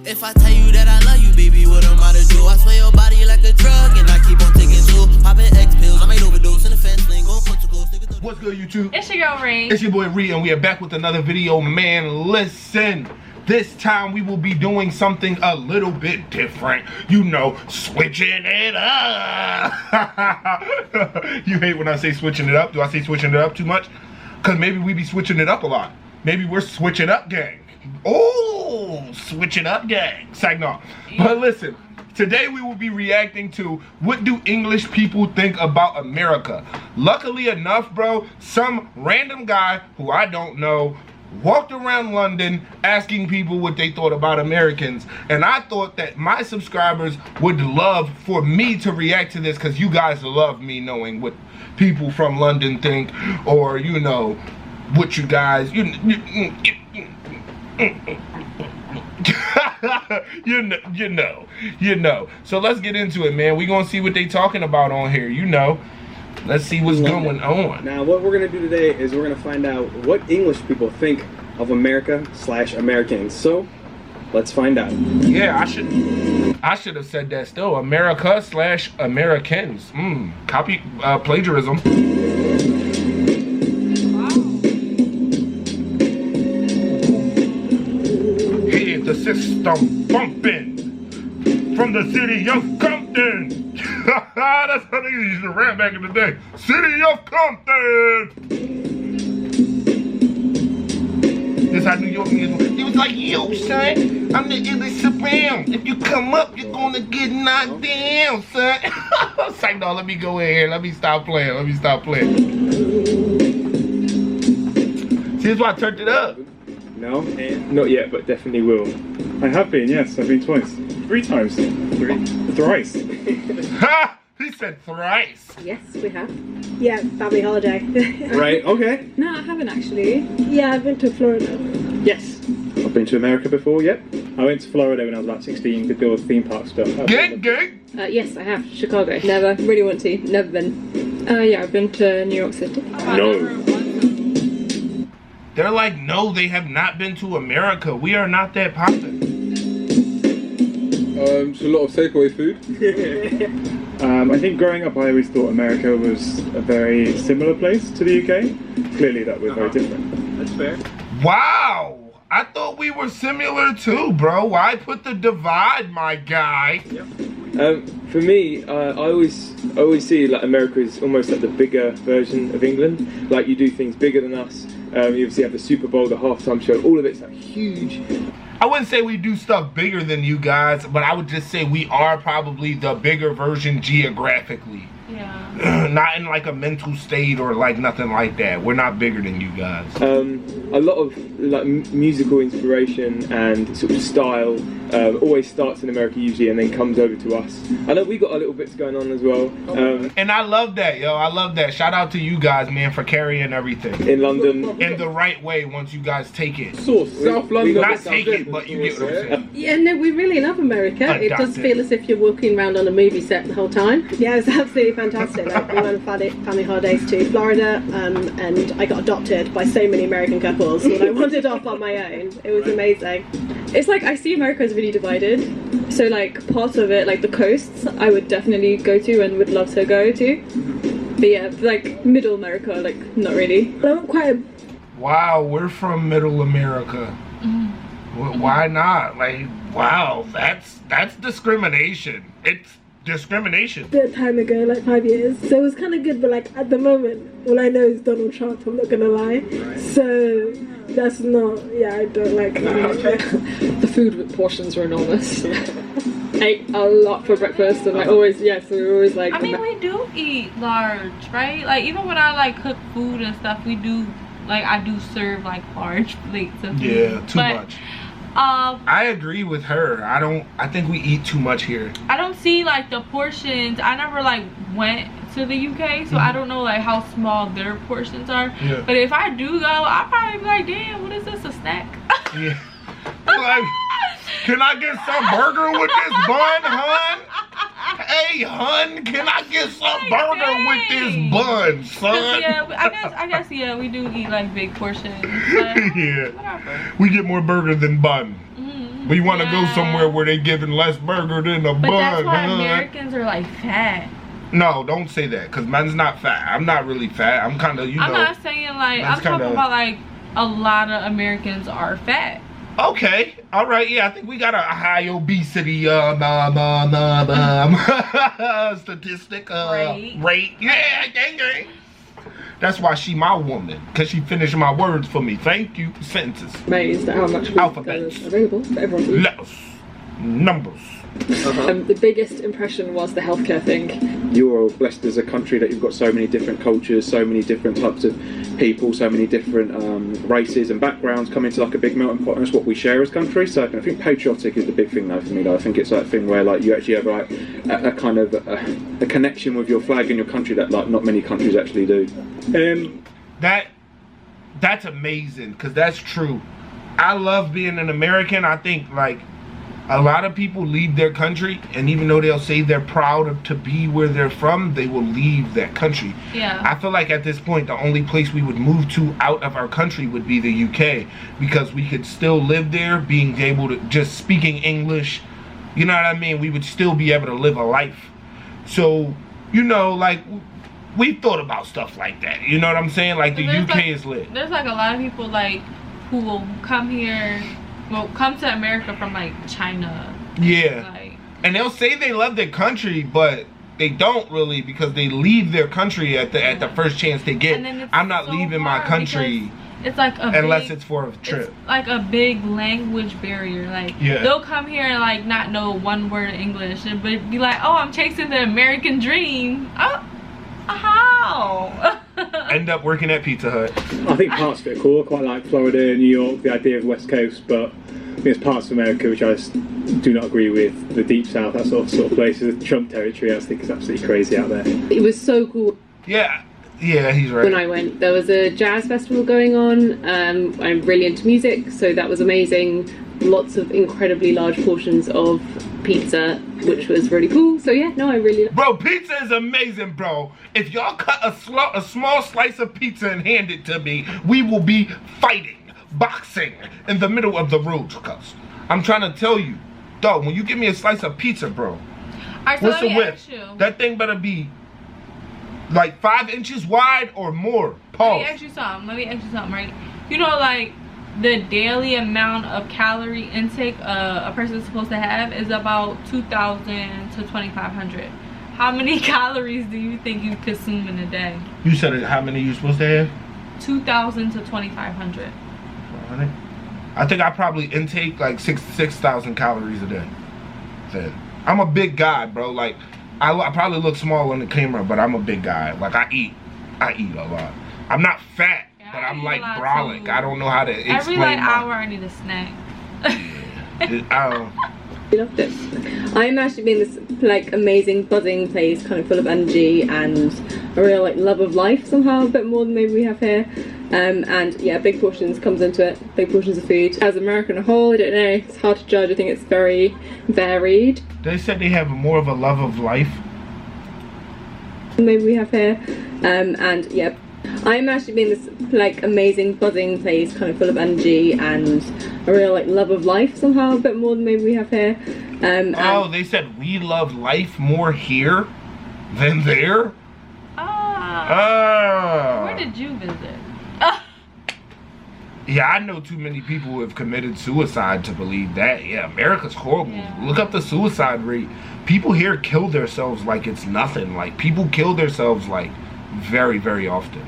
If I tell you that I love you, baby, what am I to do? I swear your body like a drug, and I keep on taking two. Popping X pills, I might overdose in the fence lane, go Portugal. What's good, YouTube? It's your girl, Raine. It's your boy, Ree, and we are back with another video. Man, listen. This time we will be doing something a little bit different. You know, switching it up. You hate when I say switching it up. Do I say switching it up too much? Because maybe we be switching it up a lot. Maybe we're switching up gang. Oh, switching up gang. Sag no. But listen, today we will be reacting to what do English people think about America. Luckily enough, bro, some random guy who I don't know walked around London asking people what they thought about Americans, and I thought that my subscribers would love for me to react to this because you guys love me knowing what people from London think, or you know what you guys you know. So let's get into it, man. We gonna see what they talking about on here, you know. Let's see what's going on. Now, what we're going to do today is we're going to find out what English people think of America/Americans. So, let's find out. Yeah, I should have said that still. America/Americans. Copy, plagiarism. Wow. Hear the system bumping from the city of Compton. That's how they used to rap back in the day. City of Compton. This how New York niggas. It was like, yo, son, I'm the illest supreme. If you come up, you're gonna get knocked down, son. I was like, no, let me go in here. Let me stop playing. See, that's why I turned it up. No? Not yet, but definitely will. I have been, yes. I've been twice. 3 times. Thrice. Ha! He said thrice. Yes, we have. Yeah, family holiday. Right, okay. No, I haven't actually. Yeah, I've been to Florida. Yes. I've been to America before, yep. I went to Florida when I was about 16 to do all the theme park stuff. Gang. Yes, I have. Chicago. Never. Really want to. Never been. Yeah, I've been to New York City. No. They're like, no, they have not been to America. We are not that popular. Just a lot of takeaway food. I think growing up I always thought America was a very similar place to the UK. Clearly that we're very different. That's fair. Wow. I thought we were similar too, bro. Why put the divide, my guy? Yep. For me, I always see like America is almost like the bigger version of England. Like you do things bigger than us. You obviously have the Super Bowl, the halftime show. All of it's like huge. I wouldn't say we do stuff bigger than you guys, but I would just say we are probably the bigger version geographically. Yeah. Not in like a mental state or like nothing like that. We're not bigger than you guys. A lot of like musical inspiration and sort of style always starts in America usually and then comes over to us. I know we got a little bits going on as well. And I love that, yo. I love that. Shout out to you guys, man, for carrying everything in London. In the right way once you guys take it. So, South London. Not take it, but you get what I'm saying. Yeah, no, we really love America. It does feel as if you're walking around on a movie set the whole time. Yeah, it's absolutely fantastic. Like, we went on family holidays to Florida, and I got adopted by so many American couples when I wandered off on my own. It was amazing. It's like I see America as really divided. So like part of it, like the coasts, I would definitely go to and would love to go to. But yeah, like middle America, like not really. I don't quite. Wow, we're from middle America. Why not? Like, wow, that's discrimination. It's discrimination. A bit of time ago, like 5 years. So it was kind of good, but like at the moment, all I know is Donald Trump, I'm not gonna lie. So that's not, yeah, I don't like it. The food portions were enormous. Ate a lot for breakfast and like always, yeah, so we were always like. I mean, we do eat large, right? Like even when I like cook food and stuff, we do, like I do serve like large plates of food. Yeah, too much. I agree with her. I think we eat too much here. I don't see like the portions. I never like went to the UK, so I don't know like how small their portions are. Yeah. But if I do go, I'll probably be like, damn, what is this, a snack? Yeah. Like, can I get some burger with this bun, hun? Hey, hun, can I get some burger with this bun, son? Yeah, I guess, yeah, we do eat like big portions. But yeah. whatever. We get more burger than bun. We want to go somewhere where they giving less burger than a bun. But that's why Americans are like fat. No, don't say that, because man's not fat. I'm not really fat. I'm kind of, you know. I'm not saying like, I'm talking about like a lot of Americans are fat. Okay, all right, yeah, I think we got a high obesity statistic rate. Yeah, gang. That's why she my woman, because she finished my words for me. Thank you. Sentences. Amazed at how much food Alphabets. available for everyone. Letters. Numbers. The biggest impression was the healthcare thing. You're blessed as a country that you've got so many different cultures, so many different types of people, so many different races and backgrounds come into like a big melting pot, and that's what we share as a country. So I think patriotic is the big thing though for me. Though. I think it's that thing where like you actually have like a kind of a connection with your flag and your country that like not many countries actually do. That's amazing, because that's true. I love being an American. I think like a lot of people leave their country, and even though they'll say they're proud to be where they're from, they will leave that country. Yeah. I feel like at this point, the only place we would move to out of our country would be the UK, because we could still live there, being able to just speaking English. You know what I mean? We would still be able to live a life. So, you know, like we've thought about stuff like that. You know what I'm saying? Like the UK is lit. There's like a lot of people like who will come here. Well, come to America from like China. Yeah. Like, and they'll say they love their country, but they don't really, because they leave their country at the first chance they get. I'm not leaving my country. It's like unless it's for a trip. It's like a big language barrier. Like they'll come here and like not know one word of English, but be like, "Oh, I'm chasing the American dream." Oh, how? End up working at Pizza Hut. I think parts of it are cool. I quite like Florida, New York, the idea of the West Coast, but I think there's parts of America which I just do not agree with. The Deep South, that sort of places, the Trump territory, I just think is absolutely crazy out there. It was so cool. Yeah, he's right. When I went, there was a jazz festival going on. I'm really into music, so that was amazing. Lots of incredibly large portions of pizza, which was really cool. So yeah, no, I really... Bro, pizza is amazing, bro. If y'all cut a small slice of pizza and hand it to me, we will be fighting, boxing in the middle of the road, cuz. I'm trying to tell you, dog, when you give me a slice of pizza, bro, what's the width? That thing better be like 5 inches wide or more. Pause. Let me ask you something, right? You know, like, the daily amount of calorie intake a person is supposed to have is about 2,000 to 2,500. How many calories do you think you consume in a day? You said it, how many you supposed to have? 2,000 to 2,500. I think I probably intake like 6,000 calories a day. I'm a big guy, bro. Like I probably look small on the camera, but I'm a big guy. Like I eat a lot. I'm not fat. But I'm like brolic. I don't know how to explain. Every like hour I need a snack. I loved it. I imagined being this like amazing buzzing place, kind of full of energy and a real like love of life somehow, a bit more than maybe we have here. And yeah, big portions comes into it. Big portions of food. As America on a whole, I don't know. It's hard to judge. I think it's very varied. They said they have more of a love of life. Maybe we have here. And yeah. I imagine being this like amazing buzzing place, kind of full of energy and a real like love of life somehow, a bit more than maybe we have here. They said we love life more here than there. Where did you visit? Yeah, I know too many people who have committed suicide to believe that. Yeah, America's horrible. Yeah. Look up the suicide rate. People here kill themselves like it's nothing. Like people kill themselves like very, very often.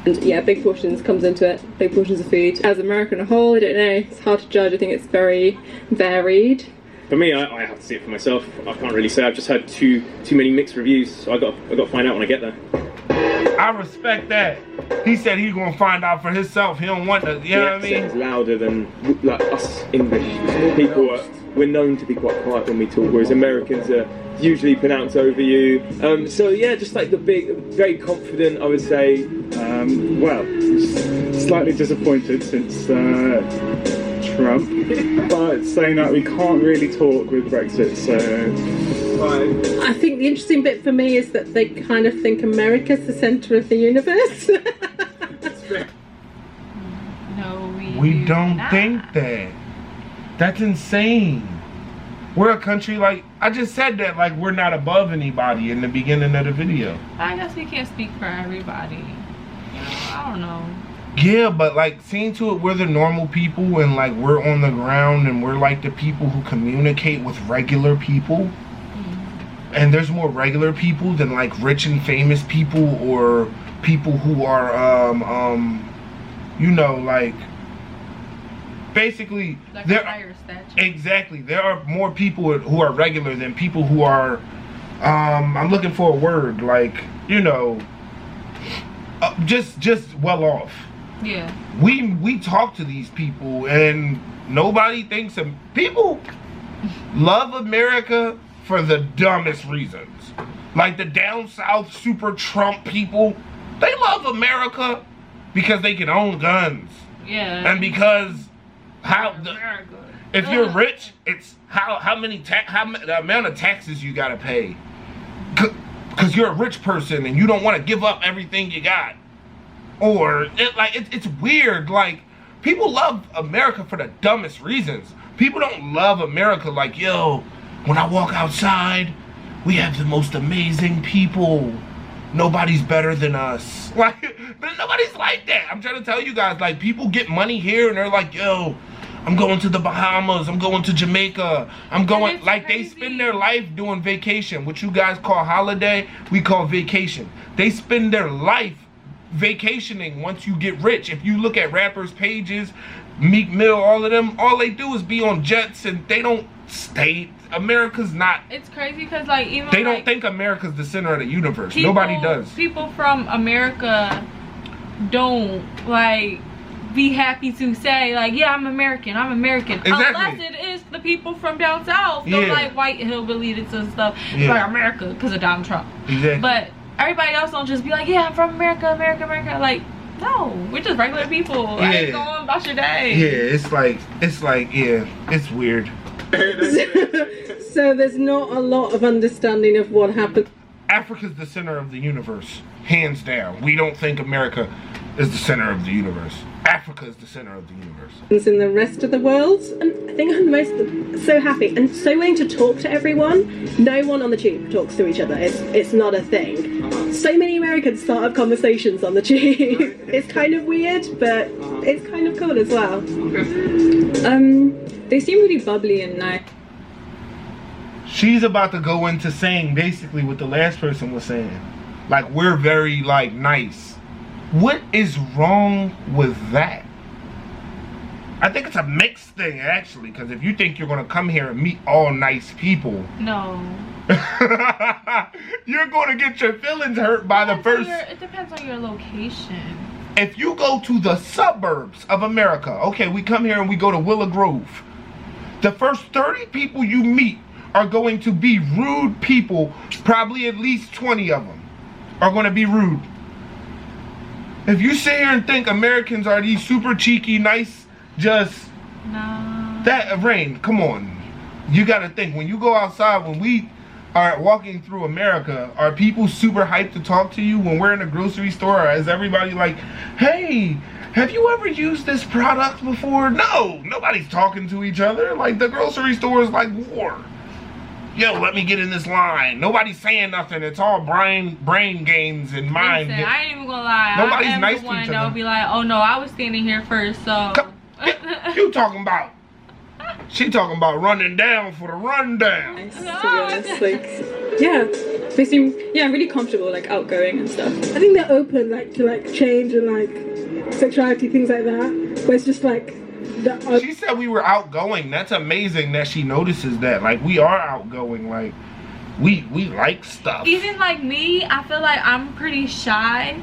And yeah, big portions comes into it. Big portions of food. As America on a whole, I don't know. It's hard to judge. I think it's very varied. For me, I have to see it for myself. I can't really say. I've just had too many mixed reviews, so I got to find out when I get there. I respect that. He said he's gonna find out for himself. He don't want to. You know what I mean? It's louder than like us English people. We're known to be quite quiet when we talk, whereas Americans are usually pronounce over you. So yeah, just like the big, very confident, I would say. Well, slightly disappointed since Trump, but saying that we can't really talk with Brexit, so... I think the interesting bit for me is that they kind of think America's the centre of the universe. No, we don't think that. That's insane. We're a country like, I just said that like we're not above anybody in the beginning of the video. I guess we can't speak for everybody. You know, I don't know. Yeah, but like seeing to it, we're the normal people and like we're on the ground and we're like the people who communicate with regular people. And there's more regular people than like rich and famous people or people who are, you know, like basically like there. a higher stature. Exactly, there are more people who are regular than people who are. I'm looking for a word, like, you know, just well off. Yeah. We talk to these people and nobody thinks of people love America for the dumbest reasons. Like the down south super Trump people, they love America because they can own guns. Yeah. And because America. if you're rich, it's the amount of taxes you gotta pay. Cause you're a rich person and you don't want to give up everything you got. Or it's weird. Like people love America for the dumbest reasons. People don't love America like, yo, when I walk outside, we have the most amazing people. Nobody's better than us. Like, nobody's like that. I'm trying to tell you guys, like, people get money here and they're like, yo, I'm going to the Bahamas, I'm going to Jamaica, I'm going, like, crazy. They spend their life doing vacation. What you guys call holiday, we call vacation. They spend their life vacationing once you get rich. If you look at rappers' pages, Meek Mill, all of them, all they do is be on jets and they don't stay. America's not. It's crazy because like even they like, don't think America's the center of the universe. People, Nobody does. People from America don't like be happy to say like, yeah, I'm American. Exactly. Unless it is the people from down south, the like white hillbillies and stuff, like America because of Donald Trump. Exactly. But everybody else don't just be like, yeah, I'm from America, America, America. Like, no, we're just regular people. Yeah. Like, go on about your day. Yeah, it's like, yeah, it's weird. So there's not a lot of understanding of what happened. Africa's the center of the universe, hands down. We don't think America is the center of the universe. Africa is the center of the universe. In the rest of the world, and I think I'm most so happy and so willing to talk to everyone. No one on the tube talks to each other. It's not a thing. So many Americans start up conversations on the tube. It's kind of weird, but it's kind of cool as well. They seem really bubbly and nice. She's about to go into saying basically what the last person was saying. Like, we're very, like, nice. What is wrong with that? I think it's a mixed thing, actually, because if you think you're going to come here and meet all nice people... No. You're going to get your feelings hurt by the first... It depends on your location. If you go to the suburbs of America, okay, we come here and we go to Willow Grove. The first 30 people you meet are going to be rude people. Probably at least 20 of them are going to be rude. If you sit here and think Americans are these super cheeky, nice, just... No. That, Rain, come on. You got to think, when you go outside, when we are walking through America, are people super hyped to talk to you when we're in a grocery store? Or is everybody like, hey, have you ever used this product before? No, nobody's talking to each other. Like, the grocery store is like war. Yo, let me get in this line. Nobody's saying nothing. It's all brain games and mind. Listen, I ain't even gonna lie. Nobody's I am nice the to one each that will other. be like, oh no, I was standing here first, so. You talking about? She talking about running down for the rundown. To be honest, like, yeah, they seem really comfortable, like outgoing and stuff. I think they're open, like to like change and like sexuality, things like that. But it's just like she said we were outgoing. That's amazing that she notices that. Like, we are outgoing. Like, we like stuff. Even like me, I feel like I'm pretty shy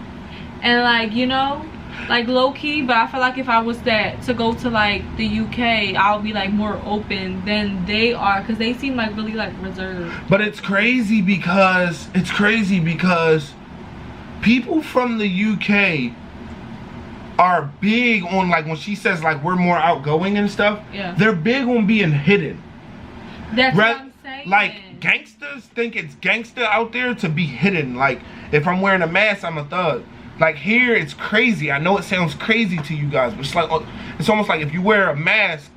and like, you know, like low key, but I feel like if I was to go to like the UK, I'll be like more open than they are, because they seem like really like reserved. But it's crazy because people from the UK are big on, like, when she says like we're more outgoing and stuff, they're big on being hidden. That's what I'm saying. Like, gangsters think it's gangster out there to be hidden. Like, if I'm wearing a mask, I'm a thug. Like, here it's crazy. I know it sounds crazy to you guys, but it's like, it's almost like if you wear a mask,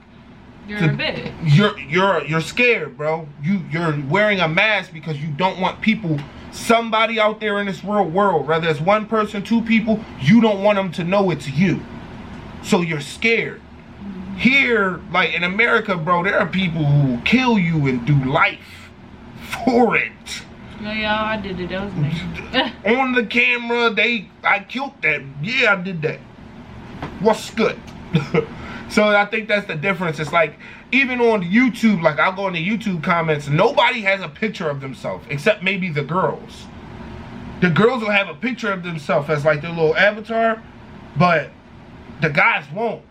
You're a bitch. You're scared, bro. You're wearing a mask because you don't want people, somebody out there in this real world, whether it's one person, two people, you don't want them to know it's you. So you're scared. Here, like in America, bro, there are people who will kill you and do life for it. Yeah, I did it. That was me. On the camera, I killed that. Yeah, I did that. What's good? So I think that's the difference. It's like, even on YouTube, like I'll go in the YouTube comments, nobody has a picture of themselves, except maybe the girls. The girls will have a picture of themselves as like their little avatar, but the guys won't.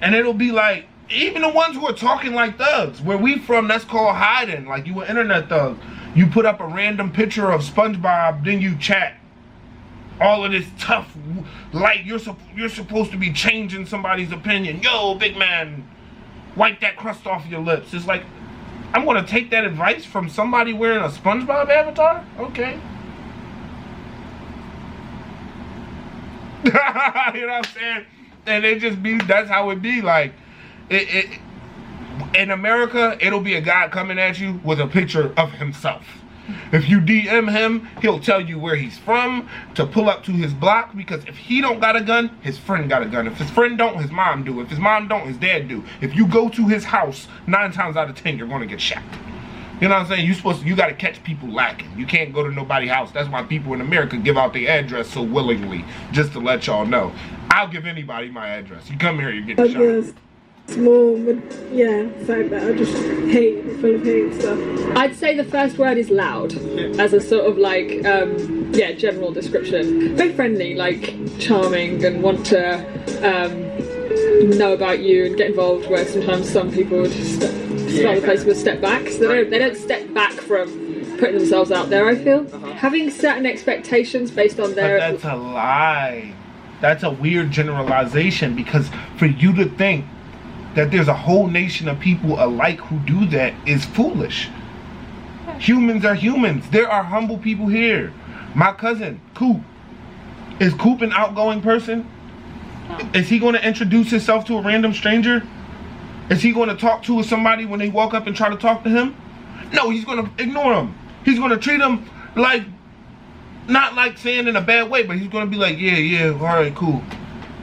And it'll be like, even the ones who are talking like thugs, where we from, that's called hiding. Like you an internet thug. You put up a random picture of SpongeBob, then you chat. All of this tough, like you're supposed to be changing somebody's opinion. Yo, big man, wipe that crust off your lips. It's like, I'm gonna take that advice from somebody wearing a SpongeBob avatar? Okay. You know what I'm saying? And it just be, that's how it be. Like, in America, it'll be a guy coming at you with a picture of himself. If you DM him, he'll tell you where he's from, to pull up to his block, because if he don't got a gun, his friend got a gun. If his friend don't, his mom do. If his mom don't, his dad do. If you go to his house, 9 times out of 10, you're gonna get shot. You know what I'm saying? You gotta catch people lacking. You can't go to nobody's house. That's why people in America give out their address so willingly, just to let y'all know. I'll give anybody my address. You come here, you're getting shot. Small, but yeah, so bad. I just hate, full of hate stuff. I'd say the first word is loud, as a sort of like, yeah, general description. Very friendly, like charming, and want to know about you and get involved, where sometimes some people would other places would step back. So they don't step back from putting themselves out there, I feel. Having certain expectations based on their... But that's a lie. That's a weird generalization, because for you to think that there's a whole nation of people alike who do that is foolish. Humans are humans. There are humble people here. My cousin, Coop. Is Coop an outgoing person? Is he going to introduce himself to a random stranger? Is he going to talk to somebody when they walk up and try to talk to him? No, he's going to ignore them. He's going to treat them like, not like saying in a bad way, but he's going to be like, yeah, all right, cool.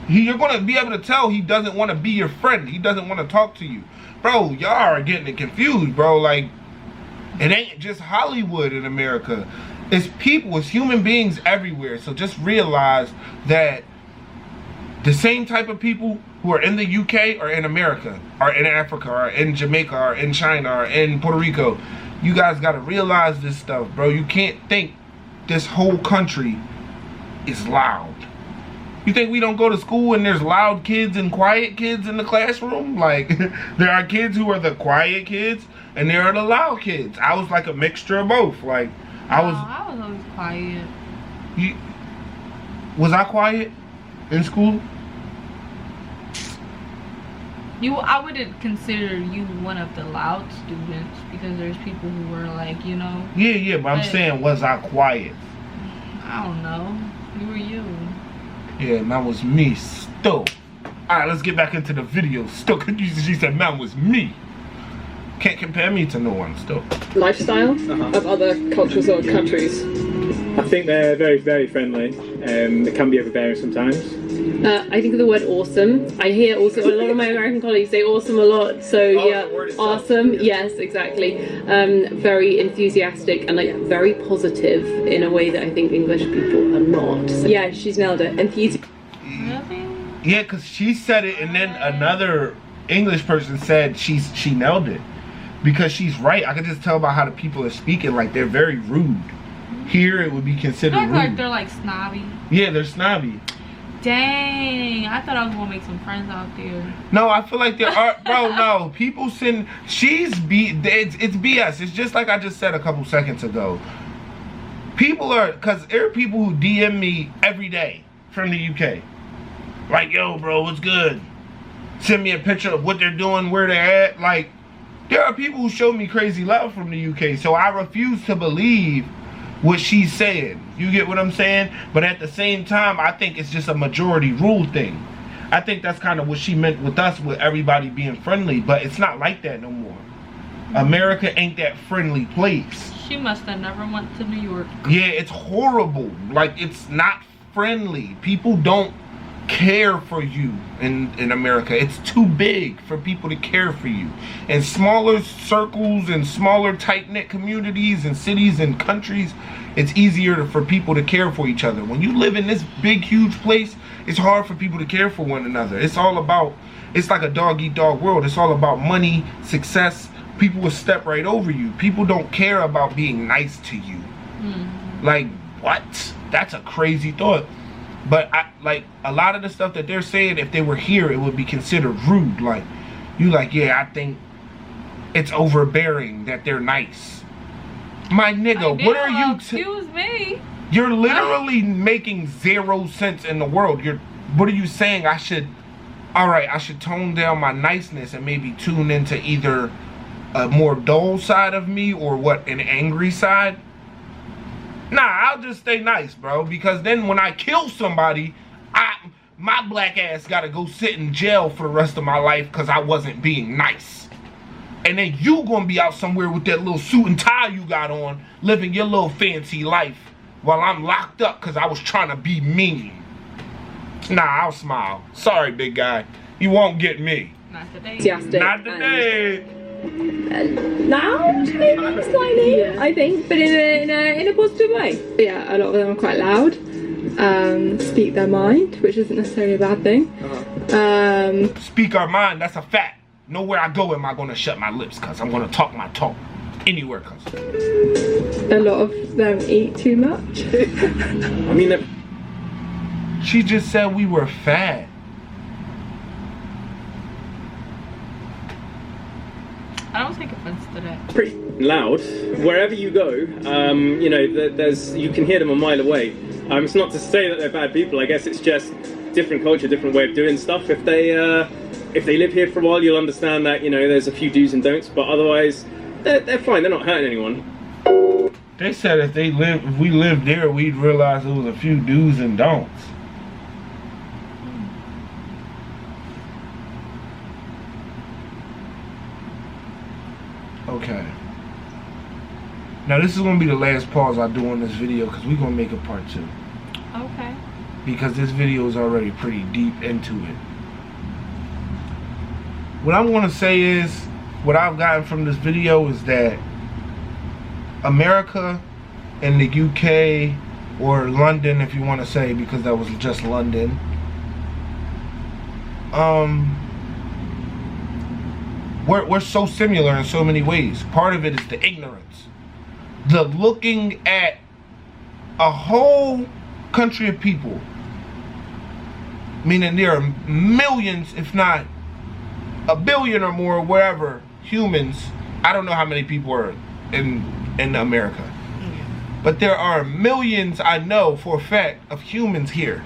You're going to be able to tell he doesn't want to be your friend. He doesn't want to talk to you. Bro, y'all are getting it confused, bro. Like, it ain't just Hollywood in America. It's people, it's human beings everywhere. So just realize that the same type of people who are in the UK or in America, or in Africa, or in Jamaica, or in China, or in Puerto Rico. You guys got to realize this stuff, bro. You can't think this whole country is loud. You think we don't go to school and there's loud kids and quiet kids in the classroom? Like, there are kids who are the quiet kids and there are the loud kids. I was like a mixture of both. Like, I was always quiet. Was I quiet in school? I wouldn't consider you one of the loud students, because there's people who were like, you know. Yeah, but I'm saying, was I quiet? I don't know. You were you. Yeah, man was me still. Alright, let's get back into the video. Still, she said man was me. Can't compare me to no one still. Lifestyle of other cultures or countries. I think they're very, very friendly. They can be overbearing sometimes. I think of the word awesome. I hear also a lot of my American colleagues say awesome a lot. So yeah, awesome. Yes, exactly. Very enthusiastic and like very positive in a way that I think English people are not. So, yeah, she's nailed it. Enthusiastic. Yeah, because she said it and then another English person said she nailed it. Because she's right. I can just tell by how the people are speaking, like they're very rude. Here it would be considered rude. Like they're like snobby. Yeah, they're snobby. Dang, I thought I was gonna make some friends out there. No, I feel like there are, bro, no. People send, it's BS. It's just like I just said a couple seconds ago. People are, because there are people who DM me every day from the UK. Like, yo, bro, what's good? Send me a picture of what they're doing, where they're at. Like, there are people who show me crazy love from the UK, so I refuse to believe what she's saying. You get what I'm saying? But at the same time, I think it's just a majority rule thing. I think that's kind of what she meant with us, with everybody being friendly, but it's not like that no more. America ain't that friendly place. She must have never went to New York. Yeah, it's horrible. Like, it's not friendly. People don't care for you in America. It's too big for people to care for you. In smaller circles and smaller tight-knit communities and cities and countries, it's easier for people to care for each other. When you live in this big, huge place, it's hard for people to care for one another. It's all about, it's like a dog-eat-dog world. It's all about money, success. People will step right over you. People don't care about being nice to you. Like, what? That's a crazy thought. But like a lot of the stuff that they're saying, if they were here, it would be considered rude. Like, you like, yeah, I think it's overbearing that they're nice. My nigga, what are you? Excuse me. You're literally making 0 sense in the world. What are you saying? I should tone down my niceness and maybe tune into either a more dull side of me or what, an angry side? Nah, I'll just stay nice, bro. Because then when I kill somebody, my black ass gotta go sit in jail for the rest of my life because I wasn't being nice. And then you gonna be out somewhere with that little suit and tie you got on, living your little fancy life while I'm locked up because I was trying to be mean. Nah, I'll smile. Sorry, big guy. You won't get me. Not today. Not today. Loud, maybe slightly, I think, but in a positive way. Yeah, a lot of them are quite loud. Speak their mind, which isn't necessarily a bad thing. Speak our mind, that's a fact. Nowhere I go am I gonna shut my lips, cause I'm gonna talk my talk. Anywhere, cause a lot of them eat too much. I mean, she just said we were fat. I don't take offense to that. Pretty loud. Wherever you go, you know, you can hear them a mile away. It's not to say that they're bad people. I guess it's just different culture, different way of doing stuff. If they live here for a while, you'll understand that, you know, there's a few do's and don'ts. But otherwise, they're fine. They're not hurting anyone. They said if we lived there, we'd realize there was a few do's and don'ts. Okay. Now this is gonna be the last pause I do on this video because we're gonna make a part 2. Okay. Because this video is already pretty deep into it. What I'm gonna say is, what I've gotten from this video is that America and the UK, or London if you want to say, because that was just London, we're so similar in so many ways. Part of it is the ignorance. The looking at a whole country of people, meaning there are millions, if not a billion or more, wherever, humans. I don't know how many people are in America. But there are millions, I know for a fact, of humans here.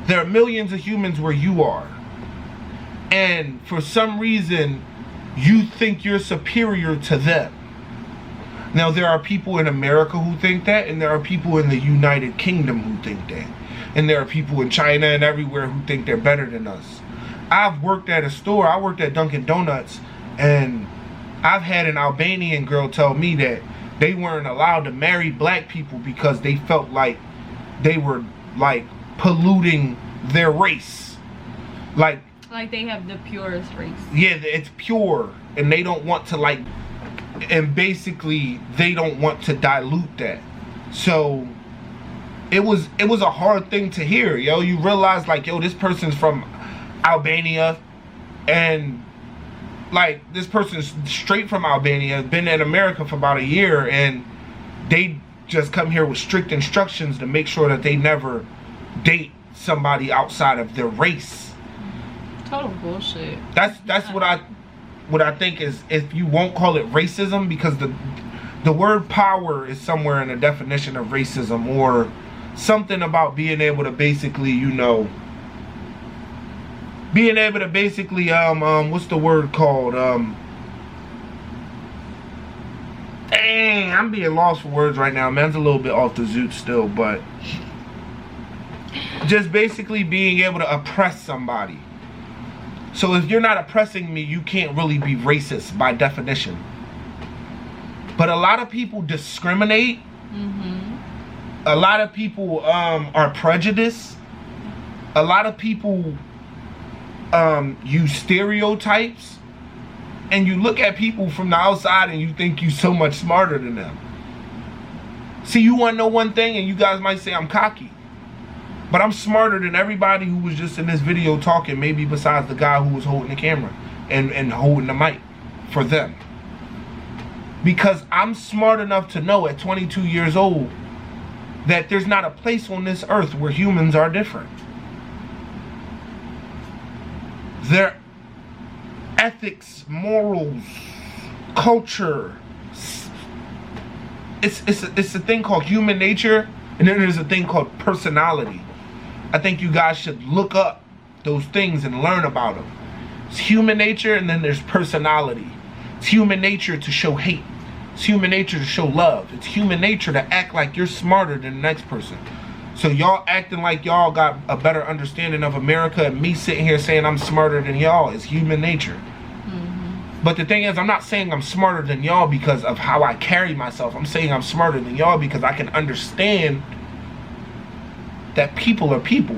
There are millions of humans where you are. And for some reason, you think you're superior to them. Now, there are people in America who think that, and there are people in the United Kingdom who think that. And there are people in China and everywhere who think they're better than us. I've worked at a store, I worked at Dunkin' Donuts, and I've had an Albanian girl tell me that they weren't allowed to marry black people because they felt like they were, like, polluting their race. Like they have the purest race. Yeah, it's pure, and they don't want to, like, and basically they don't want to dilute that. So it was a hard thing to hear, yo. You realize, like, yo, this person's from Albania, and like, this person's straight from Albania, been in America for about a year, and they just come here with strict instructions to make sure that they never date somebody outside of their race. Total bullshit. That's what I think is, if you won't call it racism, because the word power is somewhere in the definition of racism, or something about being able to basically, you know, being able to basically what's the word called, dang, I'm being lost for words right now. Man's a little bit off the zoot still, but just basically being able to oppress somebody. So if you're not oppressing me, you can't really be racist by definition. But a lot of people discriminate. A lot of people are prejudiced. A lot of people use stereotypes. And you look at people from the outside and you think you're so much smarter than them. See, you want to know one thing, and you guys might say I'm cocky. But I'm smarter than everybody who was just in this video talking, maybe besides the guy who was holding the camera and holding the mic for them. Because I'm smart enough to know at 22 years old that there's not a place on this earth where humans are different. Their ethics, morals, culture, it's a thing called human nature, and then there's a thing called personality. I think you guys should look up those things and learn about them. It's human nature, and then there's personality. It's human nature to show hate. It's human nature to show love. It's human nature to act like you're smarter than the next person. So y'all acting like y'all got a better understanding of America, and me sitting here saying I'm smarter than y'all is human nature. But the thing is, I'm not saying I'm smarter than y'all because of how I carry myself. I'm saying I'm smarter than y'all because I can understand that people are people.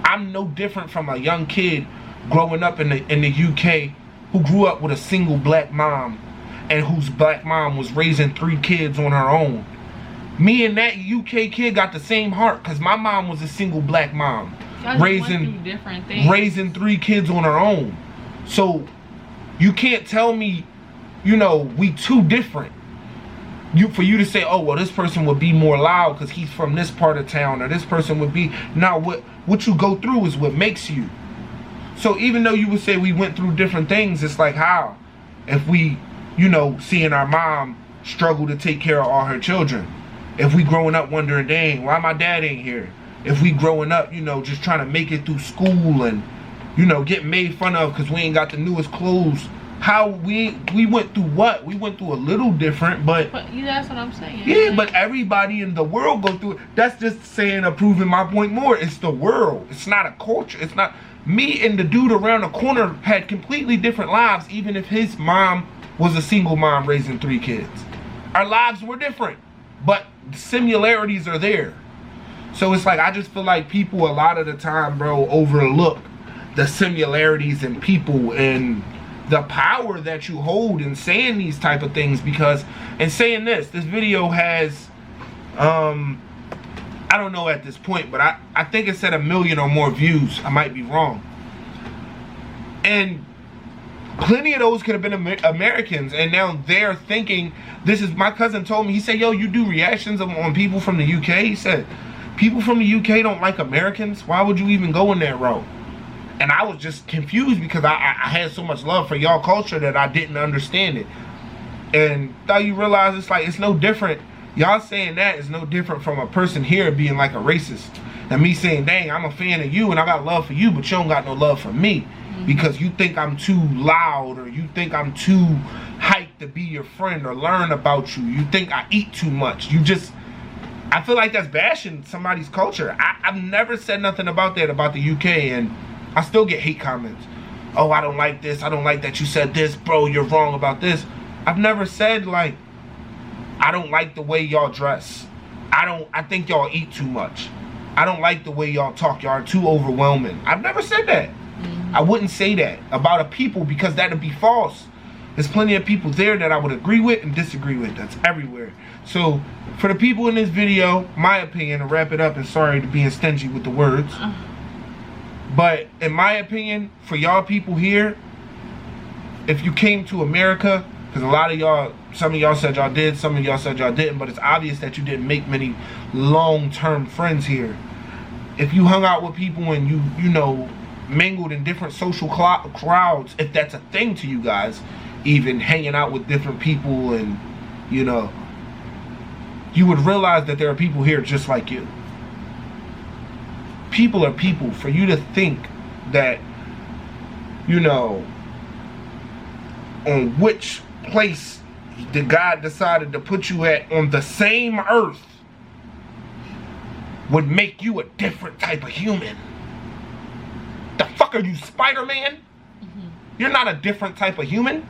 I'm no different from a young kid growing up in the UK who grew up with a single black mom and whose black mom was raising 3 kids on her own. Me and that UK kid got the same heart because my mom was a single black mom raising 3 kids on her own. So you can't tell me, you know, we too different. For you to say, oh, well, this person would be more loud because he's from this part of town, or this person would be. Now, what you go through is what makes you. So even though you would say we went through different things, it's like how? If we, you know, seeing our mom struggle to take care of all her children. If we growing up wondering, dang, why my dad ain't here? If we growing up, you know, just trying to make it through school and, you know, get made fun of because we ain't got the newest clothes. How we went through what? We went through a little different, but that's what I'm saying. Yeah, but everybody in the world go through it. That's just saying or proving my point more. It's the world. It's not a culture. It's not me and the dude around the corner had completely different lives, even if his mom was a single mom raising 3 kids. Our lives were different, but similarities are there. So it's like I just feel like people a lot of the time, bro, overlook the similarities in people and the power that you hold in saying these type of things, because in saying this video has I don't know at this point, but I think it said 1 million or more views. I might be wrong. And plenty of those could have been Americans, and now they're thinking this is. My cousin told me, he said, yo, you do reactions on people from the UK? He said, people from the UK don't like Americans? Why would you even go in that road? And I was just confused because I had so much love for y'all culture that I didn't understand it. And now you realize it's like, it's no different. Y'all saying that is no different from a person here being like a racist. And me saying, dang, I'm a fan of you and I got love for you, but you don't got no love for me. Because you think I'm too loud, or you think I'm too hyped to be your friend or learn about you. You think I eat too much. I feel like that's bashing somebody's culture. I've never said nothing about that about the UK, and I still get hate comments. Oh, I don't like this. I don't like that you said this. Bro, you're wrong about this. I've never said, like, I don't like the way y'all dress. I think y'all eat too much. I don't like the way y'all talk. Y'all are too overwhelming. I've never said that. I wouldn't say that about a people because that would be false. There's plenty of people there that I would agree with and disagree with. That's everywhere. So for the people in this video, my opinion, to wrap it up, and sorry to being stingy with the words, but in my opinion, for y'all people here, if you came to America, because a lot of y'all, some of y'all said y'all did, some of y'all said y'all didn't, but it's obvious that you didn't make many long-term friends here. If you hung out with people and you know, mingled in different social crowds, if that's a thing to you guys, even hanging out with different people, and you know, you would realize that there are people here just like you. People are people. For you to think that, you know, on which place the God decided to put you at on the same earth would make you a different type of human. The fuck are you, Spider-Man? You're not a different type of human.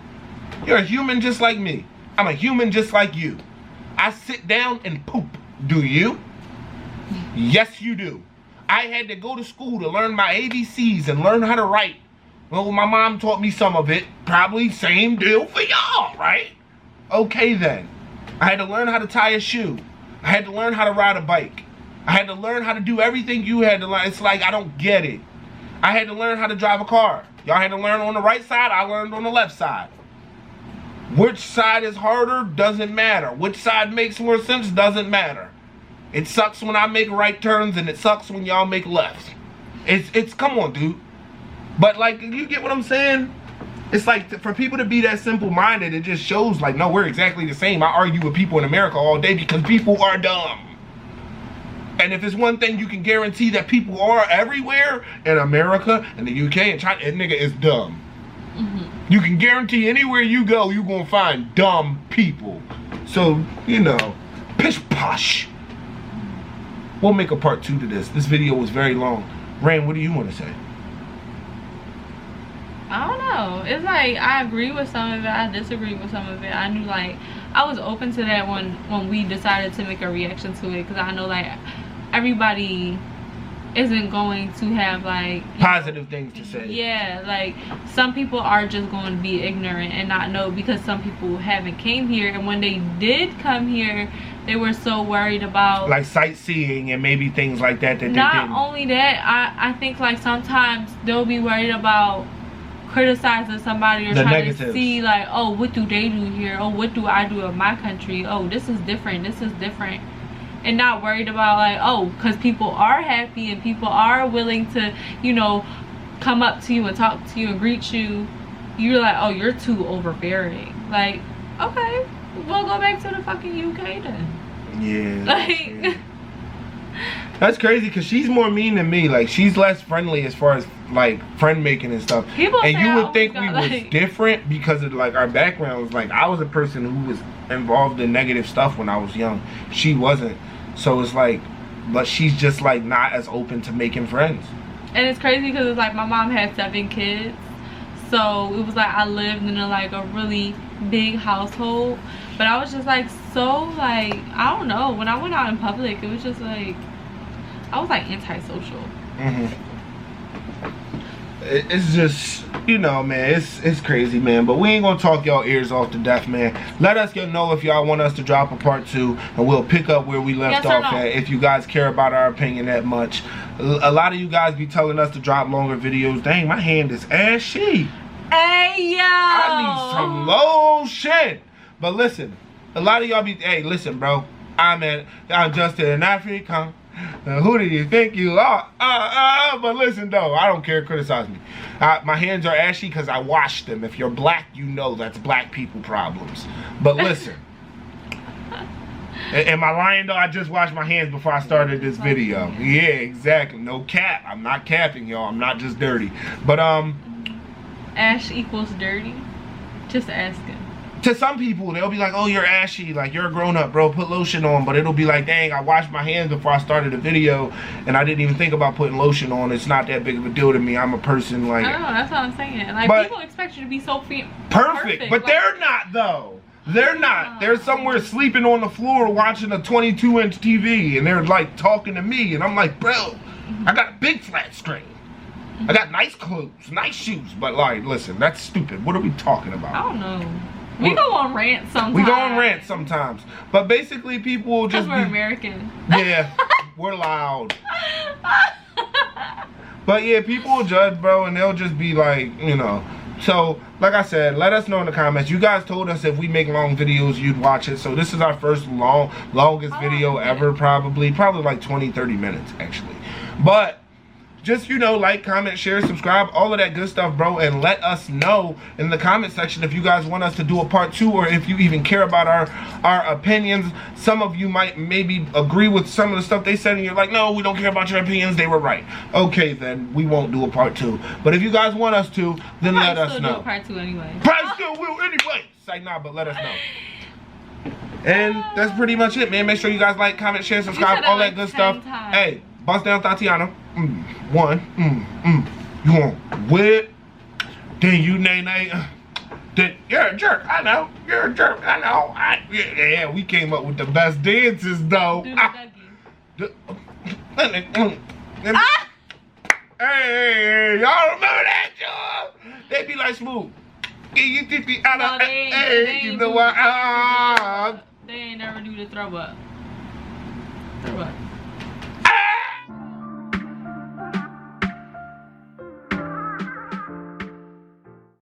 You're a human just like me. I'm a human just like you. I sit down and poop. Do you? Yes, you do. I had to go to school to learn my ABCs and learn how to write. Well, my mom taught me some of it. Probably same deal for y'all, right? Okay then. I had to learn how to tie a shoe. I had to learn how to ride a bike. I had to learn how to do everything you had to learn. It's like, I don't get it. I had to learn how to drive a car. Y'all had to learn on the right side. I learned on the left side. Which side is harder doesn't matter. Which side makes more sense doesn't matter. It sucks when I make right turns and it sucks when y'all make lefts. It's come on, dude. But like, you get what I'm saying? It's like, for people to be that simple-minded, it just shows like, no, we're exactly the same. I argue with people in America all day because people are dumb. And if it's one thing you can guarantee that people are everywhere in America and the UK and China, that nigga is dumb. You can guarantee anywhere you go, you're gonna find dumb people. So, you know, pish posh. We'll make a part 2 to this. This video was very long. Rain, what do you want to say? I don't know. It's like, I agree with some of it. I disagree with some of it. I knew, like, I was open to that when we decided to make a reaction to it. Because I know, like, everybody isn't going to have, like, positive things to say. Yeah, like, some people are just going to be ignorant and not know, because some people haven't came here. And when they did come here, they were so worried about, like, sightseeing and maybe things like that, that they didn't. Not only that, I think, like, sometimes they'll be worried about criticizing somebody or trying to see, like, oh, what do they do here? Oh, what do I do in my country? Oh, this is different. This is different. And not worried about, like, oh, because people are happy and people are willing to, you know, come up to you and talk to you and greet you. You're like, oh, you're too overbearing. Like, okay, we'll go back to the fucking UK then. Yeah. Like, that's crazy, because she's more mean than me. Like, she's less friendly as far as, like, friend making and stuff. People and you would think we was different because of, like, our backgrounds. Like, I was a person who was involved in negative stuff when I was young. She wasn't. So it's like, but she's just, like, not as open to making friends. And it's crazy because it's like, my mom had 7 kids. So it was like, I lived in a, like, a really big household. But I was just, like, so, like, I don't know. When I went out in public, it was just, like, I was, like, antisocial. It's just, you know, man, it's crazy, man. But we ain't gonna talk y'all ears off to death, man. Let us know if y'all want us to drop a part 2, and we'll pick up where we left off at, if you guys care about our opinion that much. A lot of you guys be telling us to drop longer videos. Dang, my hand is ashy. Hey, yo! I need some lotion. But listen, a lot of y'all be, hey, listen, bro. I'm just an African. Who do you think you are? But listen, though, I don't care. Criticize me. My hands are ashy because I washed them. If you're black, you know that's black people problems. But listen. Am I lying, though? I just washed my hands before I started this video. Yeah, exactly. No cap. I'm not capping, y'all. I'm not just dirty. But, ash equals dirty? Just asking. To some people, they'll be like, oh, you're ashy, like, you're a grown-up, bro, put lotion on. But it'll be like, dang, I washed my hands before I started the video, and I didn't even think about putting lotion on. It's not that big of a deal to me. I'm a person, like... I know, that's what I'm saying. Like, people expect you to be so perfect. But like, they're not, though. They're not. They're somewhere sleeping on the floor watching a 22-inch TV, and they're, like, talking to me, and I'm like, bro, I got a big flat screen. I got nice clothes, nice shoes, but, like, listen, that's stupid. What are we talking about? I don't know. We go on rants sometimes. We go on rants sometimes. But basically, people will just we're American. Yeah, we're loud. But yeah, people will judge, bro, and they'll just be like, you know. So, like I said, let us know in the comments. You guys told us if we make long videos, you'd watch it. So this is our first longest video ever, probably like 20-30 minutes, actually. But just, you know, like, comment, share, subscribe, all of that good stuff, bro. And let us know in the comment section if you guys want us to do a part 2, or if you even care about our opinions. Some of you might maybe agree with some of the stuff they said, and you're like, no, we don't care about your opinions. They were right. Okay, then we won't do a part 2. But if you guys want us to, then let us know. Do a part 2 anyway. Probably still will anyway. Say nah, but let us know. And that's pretty much it, man. Make sure you guys like, comment, share, subscribe, all that good stuff. Hey, bust down Tatiana. One. You want whip? Then you nay. Then you're a jerk. I know. You're a jerk. I know. Yeah, we came up with the best dances though. Hey, y'all remember that, y'all? They be like smooth. You know what? They ain't never do the throw up. Throw up.